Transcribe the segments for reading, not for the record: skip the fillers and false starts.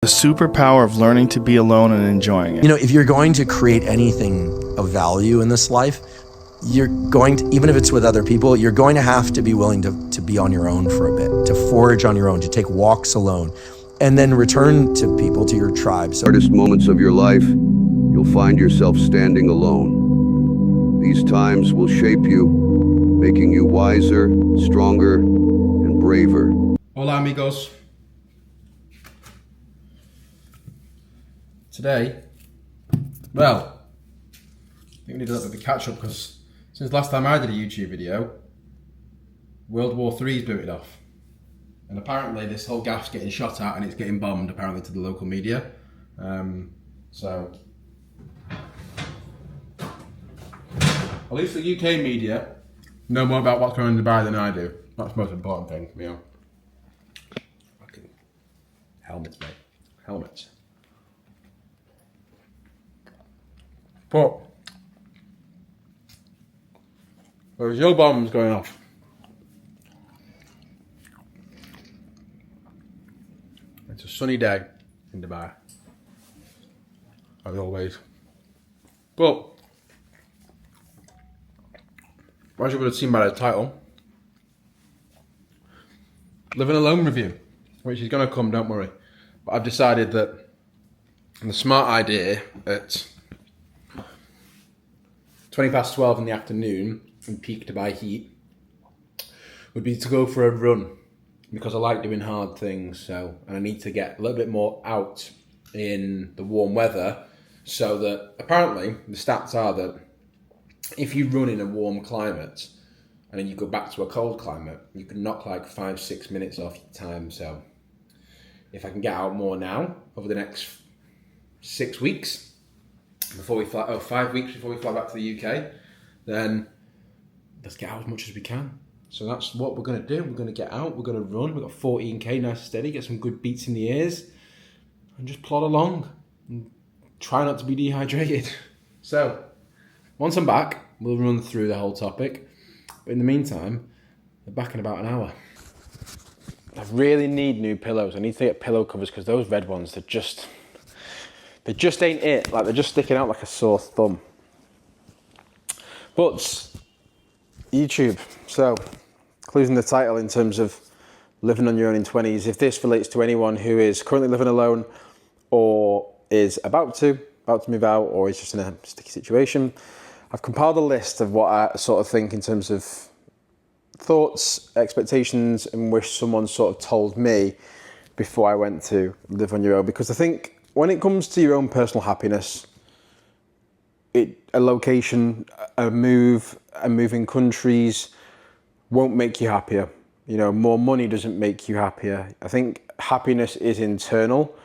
superpower of learning to be alone and enjoying it. You know, if you're going to create anything of value in this life, you're going to, even if it's with other people, you're going to have to be willing to be on your own for a bit, to forage on your own, to take walks alone, and then return to people, to your tribe. So, Hardest moments of your life, you'll find yourself standing alone. These times will shape you, making you wiser, stronger, and braver. Hola amigos. Today, well, I think we need a little bit of a catch up because since last time I did a YouTube video, World War III's booted off. And apparently this whole gaff's getting shot at and it's getting bombed apparently to the local media. So, at least the UK media know more about what's going on in Dubai than I do. That's the most important thing, you know. Fucking helmets, mate. Helmets. But there's no bombs going off. It's a sunny day in Dubai, as always. But as you would have seen by the title, living alone review, which is going to come, don't worry. But I've decided that the smart idea at 12:20 in the afternoon in peak Dubai heat would be to go for a run, because I like doing hard things, and I need to get a little bit more out in the warm weather, so that apparently the stats are that if you run in a warm climate and then you go back to a cold climate, you can knock like 5-6 minutes off your time. So if I can get out more now over the next 6 weeks, before we fly, 5 weeks before we fly back to the UK, then let's get out as much as we can. So that's what we're going to do. We're going to get out, we're going to run. We've got 14k, nice and steady, get some good beats in the ears, and just plod along and try not to be dehydrated. So once I'm back, we'll run through the whole topic. But in the meantime, we're back in about an hour. I really need new pillows. I need to get pillow covers because those red ones, they just ain't it. Like, they're just sticking out like a sore thumb. But YouTube, so including the title in terms of living on your own in 20s, if this relates to anyone who is currently living alone or is about to move out or is just in a sticky situation, I've compiled a list of what I sort of think in terms of thoughts, expectations, and wish someone sort of told me before I went to live on your own. Because I think when it comes to your own personal happiness, a location, a moving countries won't make you happier. You know, more money doesn't make you happier. I think happiness is internal,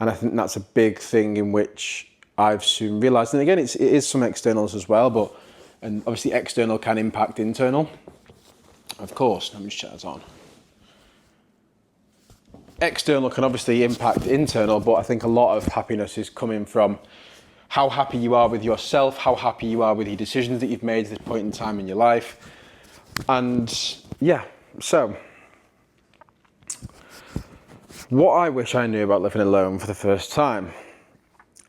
and I think that's a big thing in which I've soon realised. And again, it is some externals as well, and obviously external can impact internal. Of course, let me just check that on. External can obviously impact internal, but I think a lot of happiness is coming from how happy you are with yourself, how happy you are with the decisions that you've made at this point in time in your life. And yeah, so what I wish I knew about living alone for the first time.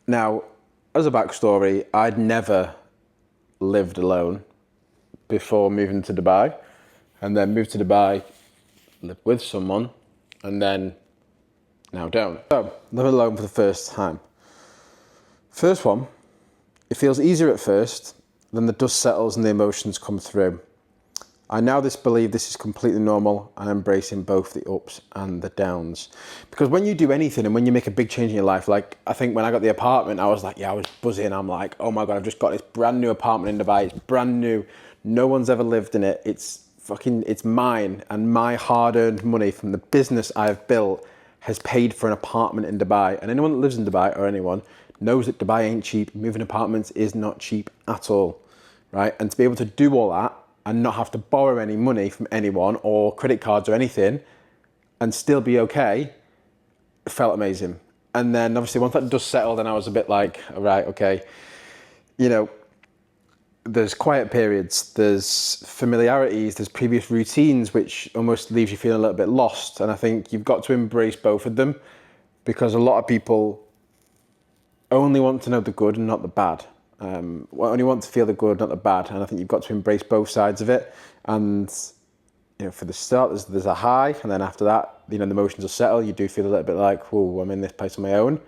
Now, as a backstory, I'd never lived alone before moving to Dubai, and then moved to Dubai, lived with someone, and then now don't. So, living alone for the first time. First one, it feels easier at first, then the dust settles and the emotions come through. I now believe this is completely normal and embracing both the ups and the downs. Because when you do anything and when you make a big change in your life, like I think when I got the apartment, I was like, I was buzzing. I'm like, oh my God, I've just got this brand new apartment in Dubai. It's brand new. No one's ever lived in it. It's mine, and my hard-earned money from the business I've built has paid for an apartment in Dubai. And anyone that lives in Dubai, or anyone, knows that Dubai ain't cheap. Moving apartments is not cheap at all, right? And to be able to do all that and not have to borrow any money from anyone or credit cards or anything and still be okay, felt amazing. And then obviously once that dust settled, then I was a bit like, all right, okay, you know, there's quiet periods, there's familiarities, there's previous routines, which almost leaves you feeling a little bit lost. And I think you've got to embrace both of them. because a lot of people only want to know the good and not the bad. Only want to feel the good, not the bad. And I think you've got to embrace both sides of it. And for the start, there's a high, and then after that, the emotions will settle. You do feel a little bit like, whoa, I'm in this place on my own,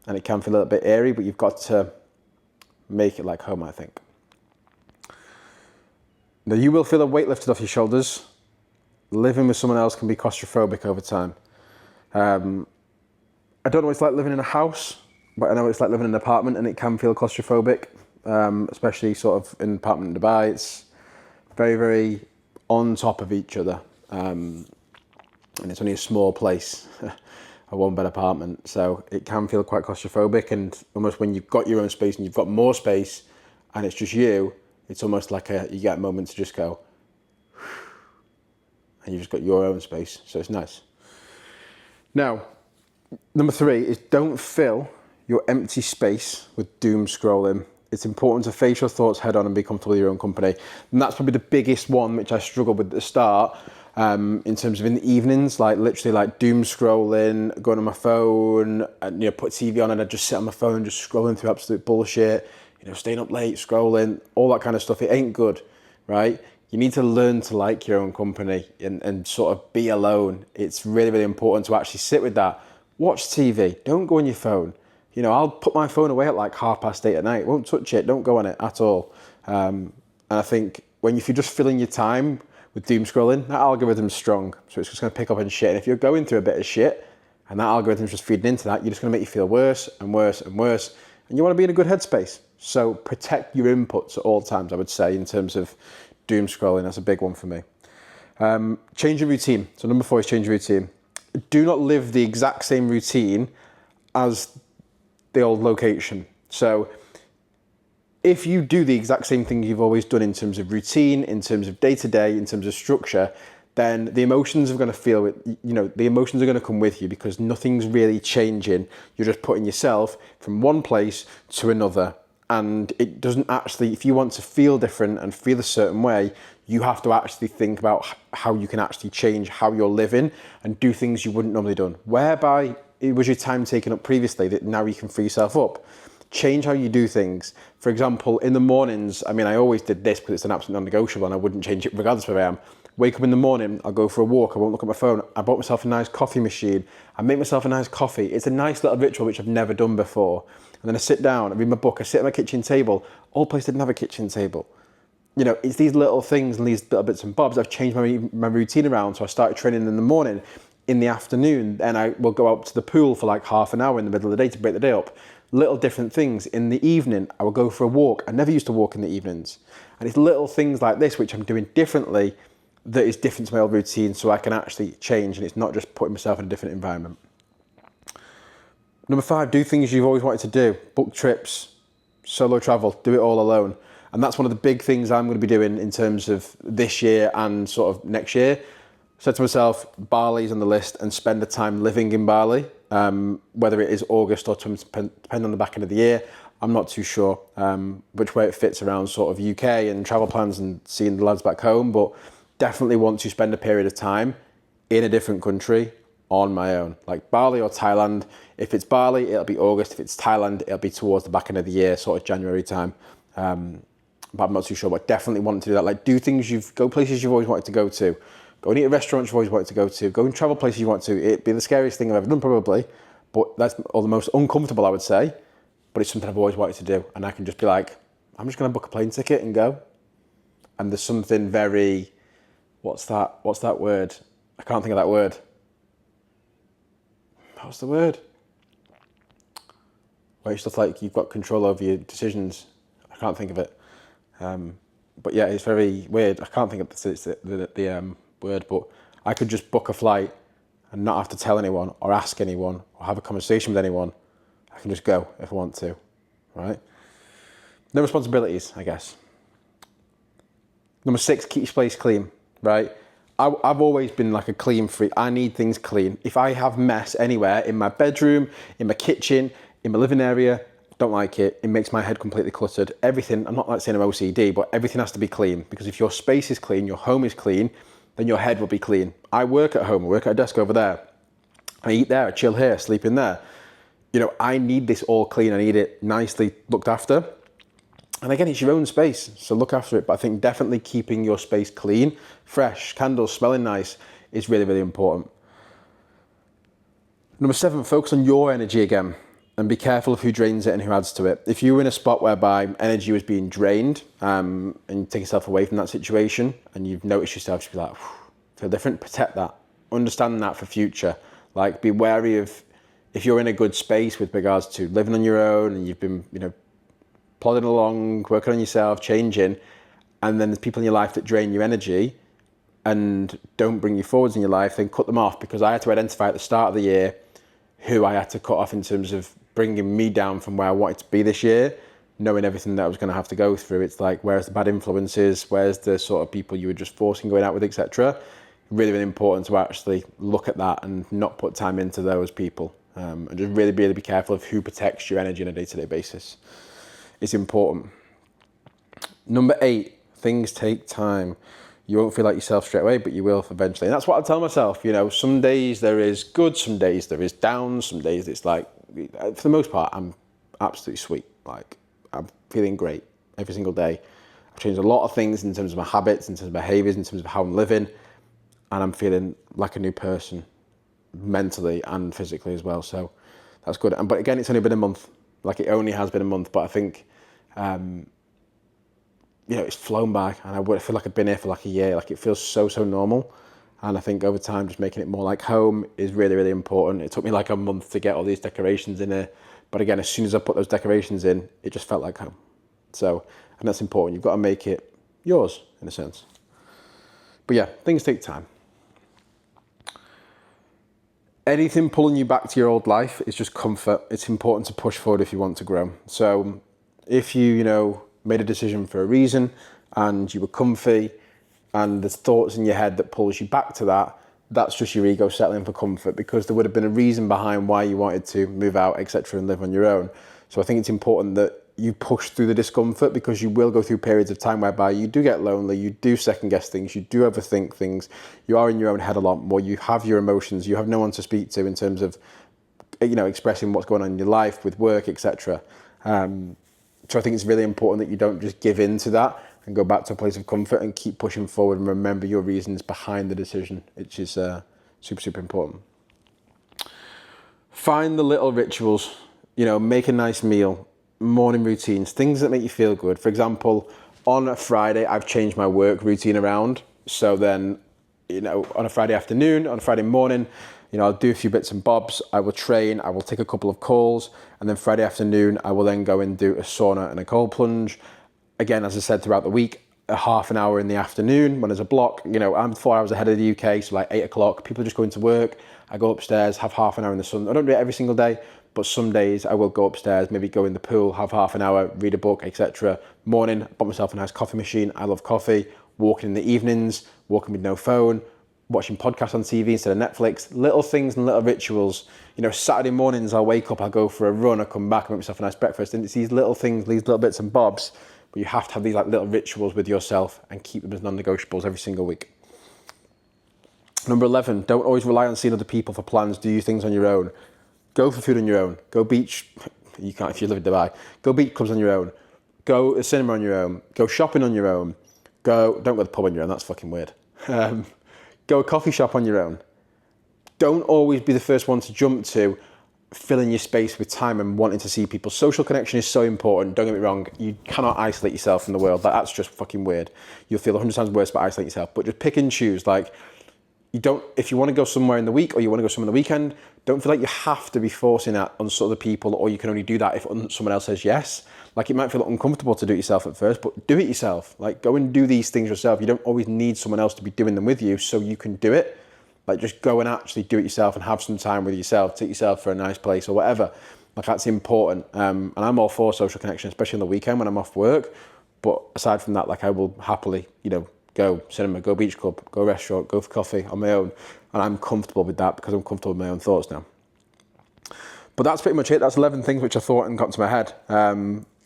and it can feel a little bit eerie. But you've got to make it like home, I think. Now, you will feel a weight lifted off your shoulders. Living with someone else can be claustrophobic over time. I don't know what it's like living in a house, but I know it's like living in an apartment, and it can feel claustrophobic, especially sort of in an apartment in Dubai. It's very, very on top of each other, and it's only a small place, a one-bed apartment, so it can feel quite claustrophobic. And almost when you've got your own space and you've got more space, and it's just you, it's almost like you get a moment to just go, and you've just got your own space, so it's nice. Now, number 3 is don't fill your empty space with doom scrolling. It's important to face your thoughts head on and be comfortable with your own company. And that's probably the biggest one, which I struggled with at the start, in terms of in the evenings, like literally like doom scrolling, going on my phone, and put TV on and I'd just sit on my phone, just scrolling through absolute bullshit, staying up late, scrolling, all that kind of stuff. It ain't good, right? You need to learn to like your own company and sort of be alone. It's really, really important to actually sit with that. Watch TV, don't go on your phone. I'll put my phone away at like 8:30 at night. Won't touch it. Don't go on it at all. And I think if you're just filling your time with doom scrolling, that algorithm's strong. So it's just going to pick up on shit. And if you're going through a bit of shit and that algorithm's just feeding into that, you're just going to make you feel worse and worse and worse. And you want to be in a good headspace. So protect your inputs at all times, I would say, in terms of doom scrolling. That's a big one for me. Change your routine. So number 4 is change your routine. Do not live the exact same routine as the old location. So if you do the exact same thing you've always done in terms of routine, in terms of day-to-day, in terms of structure, then the emotions are going to feel it, the emotions are going to come with you because nothing's really changing. You're just putting yourself from one place to another. And it doesn't actually, if you want to feel different and feel a certain way, you have to actually think about how you can actually change how you're living and do things you wouldn't normally done. Whereby it was your time taken up previously that now you can free yourself up. Change how you do things. For example, in the mornings, I always did this because it's an absolute non-negotiable and I wouldn't change it regardless of where I am. Wake up in the morning, I'll go for a walk, I won't look at my phone. I bought myself a nice coffee machine. I make myself a nice coffee. It's a nice little ritual which I've never done before. And then I sit down, I read my book, I sit at my kitchen table. Old place didn't have a kitchen table. It's these little things and these little bits and bobs. I've changed my routine around. So I started training in the morning. In the afternoon, then I will go out to the pool for like half an hour in the middle of the day to break the day up. Little different things. In the evening, I will go for a walk. I never used to walk in the evenings. And it's little things like this, which I'm doing differently, that is different to my old routine, so I can actually change and it's not just putting myself in a different environment. Number 5, do things you've always wanted to do. Book trips, solo travel, do it all alone. And that's one of the big things I'm going to be doing in terms of this year and sort of next year. Said to myself, Bali's on the list and spend the time living in Bali, whether it is August or depending on the back end of the year. I'm not too sure which way it fits around sort of UK and travel plans and seeing the lads back home, but definitely want to spend a period of time in a different country on my own, like Bali or Thailand. If it's Bali, it'll be August. If it's Thailand, it'll be towards the back end of the year, sort of January time. But I'm not too sure, but definitely want to do that. Like do things go places you've always wanted to go to. Go and eat at restaurants you've always wanted to go to. Go and travel places you want to. It'd be the scariest thing I've ever done probably, but that's or the most uncomfortable I would say, but it's something I've always wanted to do. And I can just be like, I'm just going to book a plane ticket and go. And there's something very, what's that word? I can't think of that word. What's the word? Where it's stuff like you've got control over your decisions. I can't think of it. But yeah, it's very weird. I can't think of the word, but I could just book a flight and not have to tell anyone or ask anyone or have a conversation with anyone. I can just go if I want to, right? No responsibilities, I guess. Number 6, keep your place clean, right? I've always been like a clean freak. I need things clean. If I have mess anywhere, in my bedroom, in my kitchen, in my living area, don't like it. It makes my head completely cluttered. Everything, I'm not like saying I'm OCD, but everything has to be clean, because if your space is clean, your home is clean, then your head will be clean. I work at home, I work at a desk over there. I eat there, I chill here, sleep in there. You know, I need this all clean. I need it nicely looked after. And again, it's your own space, so look after it. But I think definitely keeping your space clean, fresh, candles smelling nice is really, really important. Number 7, focus on your energy again and be careful of who drains it and who adds to it. If you're in a spot whereby energy was being drained and you take yourself away from that situation and you've noticed yourself just be like, feel different, protect that. Understand that for future. Like, be wary of if you're in a good space with regards to living on your own and you've been, you know, plodding along, working on yourself, changing, and then there's people in your life that drain your energy and don't bring you forwards in your life, then cut them off, because I had to identify at the start of the year who I had to cut off in terms of bringing me down from where I wanted to be this year, knowing everything that I was going to have to go through. It's like, where's the bad influences? Where's the sort of people you were just forcing going out with, etc.? Really, really important to actually look at that and not put time into those people. And just really, really be careful of who protects your energy on a day-to-day basis. It's important. Number 8, things take time. You won't feel like yourself straight away, but you will eventually. And that's what I tell myself. You know, some days there is good, some days there is down, some days it's like, for the most part, I'm absolutely sweet. Like, I'm feeling great every single day. I've changed a lot of things in terms of my habits, in terms of behaviors, in terms of how I'm living. And I'm feeling like a new person, mentally and physically as well. So that's good. But again, it's only been a month. Like, it only has been a month, but I think, you know, it's flown by, and I feel like I've been here for like a year. Like, it feels so, so normal. And I think over time, just making it more like home is really, really important. It took me like a month to get all these decorations in here. But again, as soon as I put those decorations in, it just felt like home. So, and that's important. You've got to make it yours in a sense. But yeah, things take time. Anything pulling you back to your old life is just comfort. It's important to push forward if you want to grow. So if you know, made a decision for a reason and you were comfy and there's thoughts in your head that pulls you back to that, that's just your ego settling for comfort, because there would have been a reason behind why you wanted to move out, etc., and live on your own. So I think it's important that you push through the discomfort, because you will go through periods of time whereby you do get lonely, you do second guess things, you do overthink things, you are in your own head a lot more, you have your emotions, you have no one to speak to in terms of, you know, expressing what's going on in your life with work, etc. So I think it's really important that you don't just give in to that and go back to a place of comfort and keep pushing forward and remember your reasons behind the decision, which is super, super important. Find the little rituals, you know, make a nice meal, morning routines, things that make you feel good. For example, on a Friday, I've changed my work routine around. So then, you know, on a Friday afternoon, on a Friday morning, you know, I'll do a few bits and bobs, I will train, I will take a couple of calls, and then Friday afternoon, I will then go and do a sauna and a cold plunge. Again, as I said, throughout the week, a half an hour in the afternoon when there's a block. You know, I'm 4 hours ahead of the UK, so like 8 o'clock, people are just going to work. I go upstairs, have half an hour in the sun. I don't do it every single day, but some days I will go upstairs, maybe go in the pool, have half an hour, read a book, etc. Morning, bought myself a nice coffee machine. I love coffee. Walking in the evenings, walking with no phone, watching podcasts on TV instead of Netflix. Little things and little rituals. You know, Saturday mornings, I'll wake up, I'll go for a run, I'll come back, I'll make myself a nice breakfast. And it's these little things, these little bits and bobs, but you have to have these like little rituals with yourself and keep them as non-negotiables every single week. Number 11, don't always rely on seeing other people for plans. Do things on your own. Go for food on your own. Go beach. You can't if you live in Dubai. Go beach clubs on your own. Go to the cinema on your own. Go shopping on your own. Don't go to the pub on your own. That's fucking weird. Go a coffee shop on your own. Don't always be the first one to jump to filling your space with time and wanting to see people. Social connection is so important. Don't get me wrong. You cannot isolate yourself from the world. That's just fucking weird. You'll feel 100 times worse by isolating yourself. But just pick and choose. Like, you don't, if you want to go somewhere in the week or you want to go somewhere on the weekend, don't feel like you have to be forcing that on other people, or you can only do that if someone else says yes. Like, it might feel uncomfortable to do it yourself at first, but do it yourself. Like, go and do these things yourself. You don't always need someone else to be doing them with you so you can do it. Like, just go and actually do it yourself and have some time with yourself. Take yourself for a nice place or whatever. Like, that's important. And I'm all for social connection, especially on the weekend when I'm off work. But aside from that, like, I will happily, you know, go cinema, go beach club, go restaurant, go for coffee on my own. And I'm comfortable with that because I'm comfortable with my own thoughts now. But that's pretty much it. That's 11 things which I thought and got into my head.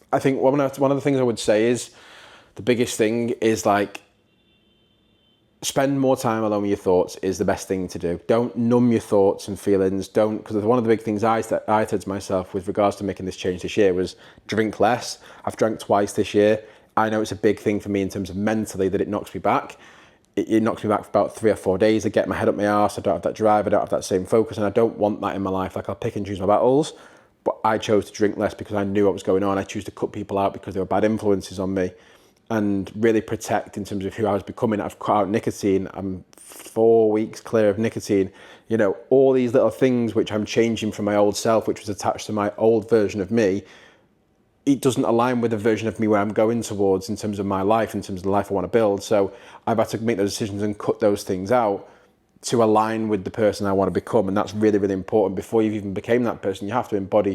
I think one of the things I would say is the biggest thing is, like, spend more time alone with your thoughts is the best thing to do. Don't numb your thoughts and feelings. Don't, because one of the big things I said to myself with regards to making this change this year was drink less. I've drank twice this year. I know it's a big thing for me in terms of mentally that it knocks me back. It knocks me back for about 3 or 4 days. I get my head up my arse. I don't have that drive. I don't have that same focus, and I don't want that in my life. Like, I'll pick and choose my battles, but I chose to drink less because I knew what was going on. I chose to cut people out because they were bad influences on me, and really protect in terms of who I was becoming. I've cut out nicotine. I'm 4 weeks clear of nicotine. You know, all these little things which I'm changing from my old self, which was attached to my old version of me. It doesn't align with the version of me where I'm going towards in terms of my life, in terms of the life I want to build. So I've had to make those decisions and cut those things out to align with the person I want to become. And that's really, really important. Before you've even became that person, you have to embody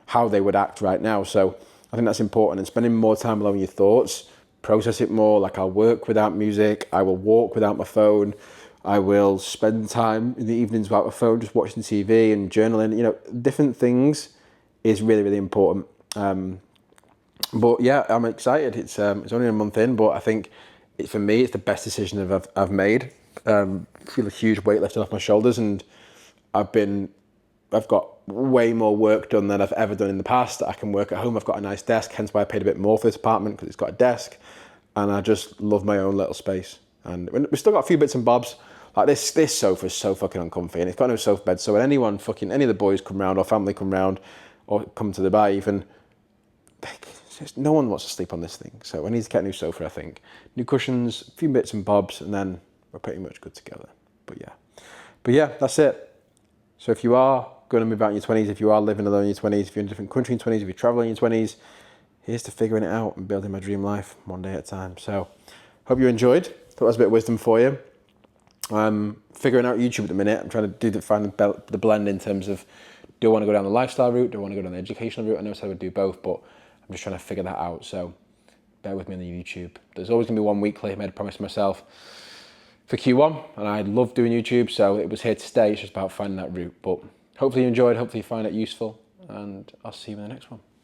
how they would act right now. So I think that's important. And spending more time alone with your thoughts, process it more. Like, I'll work without music. I will walk without my phone. I will spend time in the evenings without my phone, just watching TV and journaling. You know, different things is really, really important. But yeah, I'm excited. It's only a month in, but I think for me, it's the best decision I've made. Feel a huge weight lifted off my shoulders, and I've got way more work done than I've ever done in the past. I can work at home. I've got a nice desk, hence why I paid a bit more for this apartment, because it's got a desk, and I just love my own little space. And we've still got a few bits and bobs. Like, this sofa is so fucking uncomfy, and it's got no sofa bed. So when any of the boys come round, or family come round, or come to Dubai even, no one wants to sleep on this thing. So I need to get a new sofa, I think. New cushions, a few bits and bobs, and then we're pretty much good together. But yeah, that's it. So if you are going to move out in your 20s, if you are living alone in your 20s, if you're in a different country in your 20s, if you're traveling in your 20s, here's to figuring it out and building my dream life one day at a time. So hope you enjoyed. Thought that was a bit of wisdom for you. Figuring out YouTube at the minute. I'm trying to find the blend in terms of, do I want to go down the lifestyle route? Do I want to go down the educational route? I know I said I would do both, but I'm just trying to figure that out. So bear with me on the YouTube. There's always going to be one weekly. I made a promise to myself for Q1, and I love doing YouTube, so it was here to stay. It's just about finding that route. But hopefully you enjoyed, hopefully you find it useful, and I'll see you in the next one.